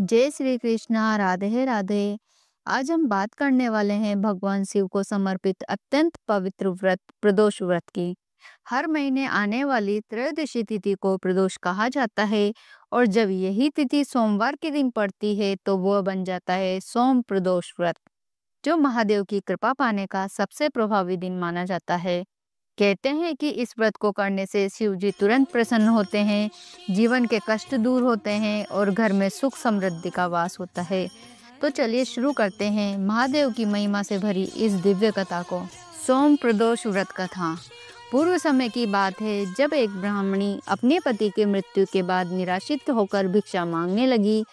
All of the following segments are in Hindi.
जय श्री कृष्णा, राधे राधे। आज हम बात करने वाले हैं भगवान शिव को समर्पित अत्यंत पवित्र व्रत प्रदोष व्रत की। हर महीने आने वाली त्रयोदशी तिथि को प्रदोष कहा जाता है और जब यही तिथि सोमवार के दिन पड़ती है तो वह बन जाता है सोम प्रदोष व्रत, जो महादेव की कृपा पाने का सबसे प्रभावी दिन माना जाता है। कहते हैं कि इस व्रत को करने से शिव जी तुरंत प्रसन्न होते हैं, जीवन के कष्ट दूर होते हैं और घर में सुख समृद्धि का वास होता है। तो चलिए शुरू करते हैं महादेव की महिमा से भरी इस दिव्य कथा को। सोम प्रदोष व्रत कथा। पूर्व समय की बात है, जब एक ब्राह्मणी अपने पति की मृत्यु के बाद निराशित होकर भिक्षा मांगने लगी।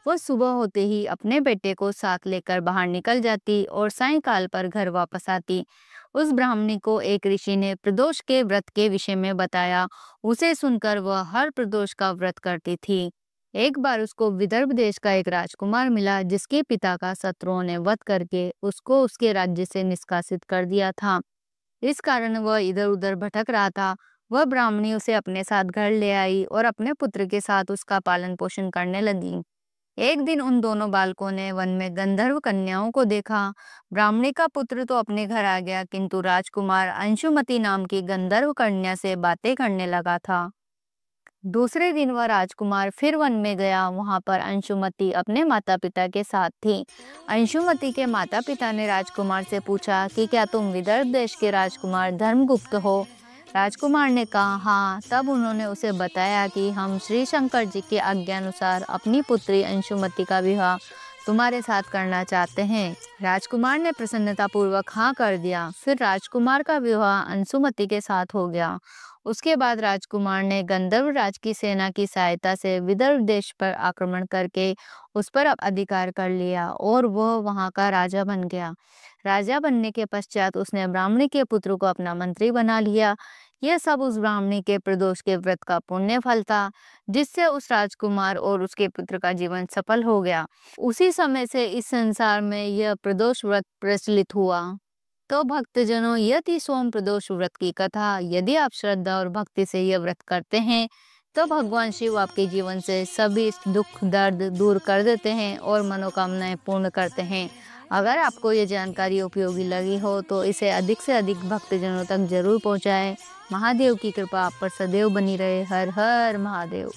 वह सुबह होते ही अपने बेटे को साथ लेकर बाहर निकल जाती और सायंकाल पर घर वापस आती। उस ब्राह्मणी को एक ऋषि ने प्रदोष के व्रत के विषय में बताया। उसे सुनकर वह हर प्रदोष का व्रत करती थी। एक बार उसको विदर्भ देश का एक राजकुमार मिला, जिसके पिता का शत्रुओं ने वध करके उसको उसके राज्य से निष्कासित कर दिया था। इस कारण वह इधर उधर भटक रहा था। वह ब्राह्मणी उसे अपने साथ घर ले आई और अपने पुत्र के साथ उसका पालन पोषण करने लगी। एक दिन उन दोनों बालकों ने वन में गंधर्व कन्याओं को देखा। ब्राह्मणी का पुत्र तो अपने घर आ गया, किंतु राजकुमार अंशुमति नाम की गंधर्व कन्या से बातें करने लगा था। दूसरे दिन वह राजकुमार फिर वन में गया। वहां पर अंशुमति अपने माता पिता के साथ थी। अंशुमति के माता पिता ने राजकुमार से पूछा कि क्या तुम विदर्भ देश के राजकुमार धर्मगुप्त हो? राजकुमार ने कहा हाँ। तब उन्होंने उसे बताया कि हम श्री शंकर जी के आज्ञानुसार अपनी पुत्री अंशुमति का विवाह तुम्हारे साथ करना चाहते हैं। राजकुमार ने प्रसन्नतापूर्वक हाँ कर दिया। फिर राजकुमार का विवाह अंशुमति के साथ हो गया। उसके बाद राजकुमार ने गंधर्व राज की सेना की सहायता से विदर्भ देश पर आक्रमण करके उस पर अधिकार कर लिया और वह वहां का राजा बन गया। राजा बनने के पश्चात उसने ब्राह्मणी के पुत्र को अपना मंत्री बना लिया। यह सब उस ब्राह्मणी के प्रदोष के व्रत का पुण्य फल था, जिससे उस राजकुमार और उसके पुत्र का जीवन सफल हो गया। उसी समय से इस संसार में यह प्रदोष व्रत प्रचलित हुआ। तो भक्तजनों, यह थी सोम प्रदोष व्रत की कथा। यदि आप श्रद्धा और भक्ति से यह व्रत करते हैं तो भगवान शिव आपके जीवन से सभी दुख दर्द दूर कर देते हैं और मनोकामनाएं पूर्ण करते हैं। अगर आपको ये जानकारी उपयोगी लगी हो तो इसे अधिक से अधिक भक्तजनों तक जरूर पहुंचाएं। महादेव की कृपा आप पर सदैव बनी रहे। हर हर महादेव।